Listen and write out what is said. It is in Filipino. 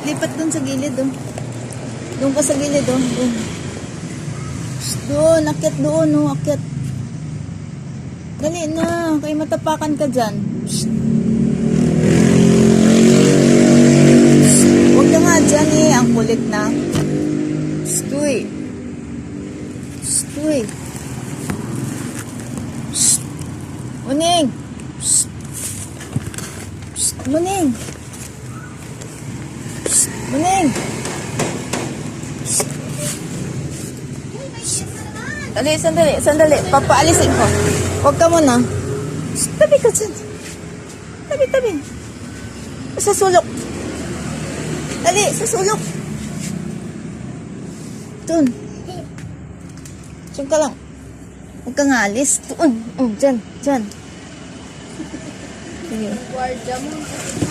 Lipat dun sa gilid, oh. Doon ka sa gilid, oh. Doon. Doon, akyat doon, oh. Akyat. Dali na. Kaya matapakan ka dyan. Huwag ka nga dyan, eh. Ang kulit na. Stoy. Stoy. Muning. Muning. Muning. Sandali. Papaalisin ko. Huwag ka muna. Tabi ka dyan. Tabi. Sa sulok. Dali, sa sulok. Doon. Diyan ka lang. Huwag kang alis. Doon. Dyan. Sige. Guardia mo.